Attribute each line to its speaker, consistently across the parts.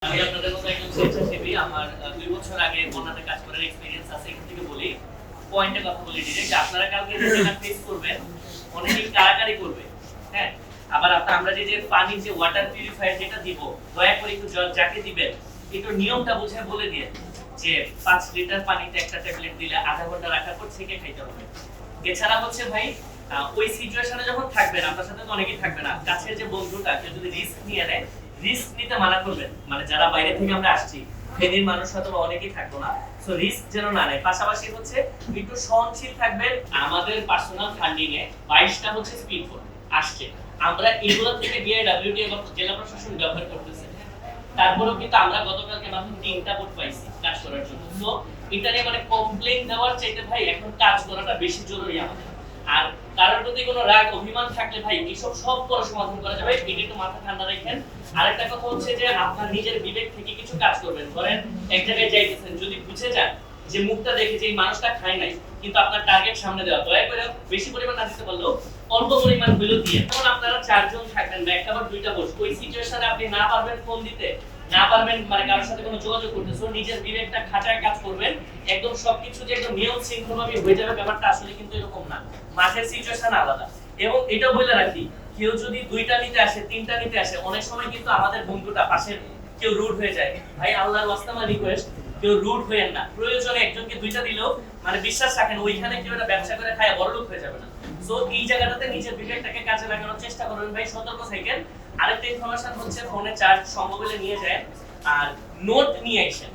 Speaker 1: আমি আপনাদের মতো একজন স্বেচ্ছাসেবী। আমার 2 বছর আগে বন্যাতে কাজ করার এক্সপেরিয়েন্স আছে। এখান থেকে বলি, পয়েন্টে কথা বলি ডিরেক্ট। আপনারা কালকে যেটা ফেস করবেন, অনেকেই কারাকারি করবে। হ্যাঁ, আবার আমরা যে পানি যে ওয়াটার পিউরিফায়ার যেটা দিব, দয়া করে একটু যাকে দিবেন একটু নিয়মটা বুঝে বলে দিয়ে যে 5 লিটার পানিতে একটা ট্যাবলেট দিলে আধা ঘন্টা রাখার পর ছেঁকে খাইতে হবে। এছাড়া হচ্ছে ভাই ওই সিচুয়েশনে যখন থাকবেন, আপনার সাথে তো অনেকেই থাকবে না, কাছের যে বন্ধুটা কেউ যদি রিস্ক নিয়ে নেয়, রিস্ক নিতে মানা করবেন। মানে যারা বাইরে থেকে আমরা আসছি, ফেনীর মানুষ হয়তো অনেকেই থাকবো না, সো রিস্ক যেন না নেয়। পাশাপাশি হচ্ছে একটু সহনশীল থাকবেন। আমাদের পার্সোনাল ফান্ডিং এ 22টা হচ্ছে স্পিড বোট আসছে, আমরা এগুলো থেকে বিআইডব্লিউটি এবং জেলা প্রশাসন ব্যবহার করতেছে। তারপরেও কিন্তু আমরা গতকালকে মাত্র 3টা বোট পাইছি কাজ করার জন্য। সো এটা নিয়ে মানে কমপ্লেইন দেওয়ার চাইতে ভাই এখন কাজ করাটা বেশি জরুরি আমাদের। আর কারোর প্রতি কোনো রাগ অভিমান থাকলে ভাই এইসব সব পরে সমাধান করা যাবে, এটা একটু মাথা ঠান্ডা রাখেন। আরেকটা কথা হচ্ছে যে আপনার নিজের বিবেক থেকে কিছু কাজ করবেন। ধরেন এক জায়গায় যাইতেছেন, যদি বুঝে যান যে মুখটা দেখে যে এই মানুষটা খায় নাই, কিন্তু আপনার টার্গেট সামনে দেওয়া, দয়া করে বেশি পরিমাণ না দিতে পারলেও অল্প পরিমাণ হইলেও দিয়ে। তখন আপনারা 4 জন থাকবেন বা একটা বা 2টা বস, ওই সিচুয়েশনে আপনি না পারবেন ফোন দিতে, না পারবেন মানে কারোর সাথে কোনো যোগাযোগ করতে, সো নিজের বিবেকটা খাটায় কাজ করবেন। একদম সবকিছু যে একদম নিয়ম শৃঙ্খলভাবে হয়ে যাবে ব্যাপারটা আসলে কিন্তু এরকম না। মাঠের সিচুয়েশন আলাদা। এবং এটা বলে রাখি, কেউ যদি 2টা নিতে আসে, 3টা নিতে আসে, অনেক সময় কিন্তু আমাদের বন্ধুটা পাশের কেউ রুড হয়ে যায়। ভাই আল্লাহর ওয়াস্তে আমার রিকোয়েস্ট, কেউ রুড হয়েন না। প্রয়োজনে একজনকে 2টা দিলেও মানে বিশ্বাস রাখেন ওইখানে কেউ একটা ব্যবসা করে খায় বড়লোক হয়ে যাবে না। সো এই জায়গাটাতে নিজের বিবেকটাকে কাজে লাগানোর চেষ্টা করবেন ভাই, সতর্ক থাকেন। আরেকটা ইনফরমেশন হচ্ছে ফোনে চার্জ সম্ভব হলে নিয়ে যায়, আর নোট নিয়ে আসেন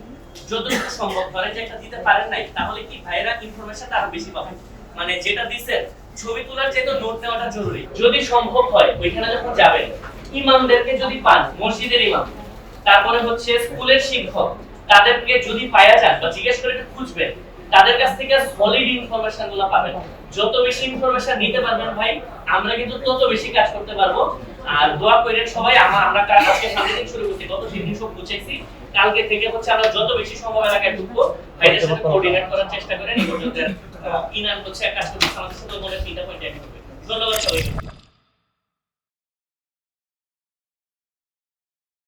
Speaker 1: যতটুকু সম্ভব। ধরেন যে একটা দিতে পারেন নাই, তাহলে কি ভাইরা ইনফরমেশনটা আরো বেশি পাবেন। মানে যেটা দিছেন ছবি তোলার চেয়ে নোট নেওয়াটা জরুরি। যদি সম্ভব হয় ওইখানে যখন যাবেন, ইমামদেরকে যদি পান, মসজিদের ইমাম, তারপরে হচ্ছে স্কুলের শিক্ষক, তাদেরকে যদি পাওয়া যায় বা জিজ্ঞেস করে একটু খুঁজবেন, তাদের কাছ থেকে সলিড ইনফরমেশন গুলো পাবেন। যত বেশি ইনফরমেশন নিতে পারবেন ভাই, আমরা কিন্তু তত বেশি কাজ করতে পারবো। আর দোয়া করেন সবাই, আমরা কাজ আজকে সামনে দিন শুরু করছি, গত 3 দিন সব বুঝেছি। কালকে থেকে হচ্ছে আমরা যত বেশি সম্ভব এলাকায় ঢুকবো, ভাইদের সাথে কোঅর্ডিনেট করার চেষ্টা করেন। এই পর্যন্ত ইনান হচ্ছে কাজ করতে আমাদের সাথে মনে 3টা পয়েন্ট অ্যাড করবে। ধন্যবাদ সবাইকে।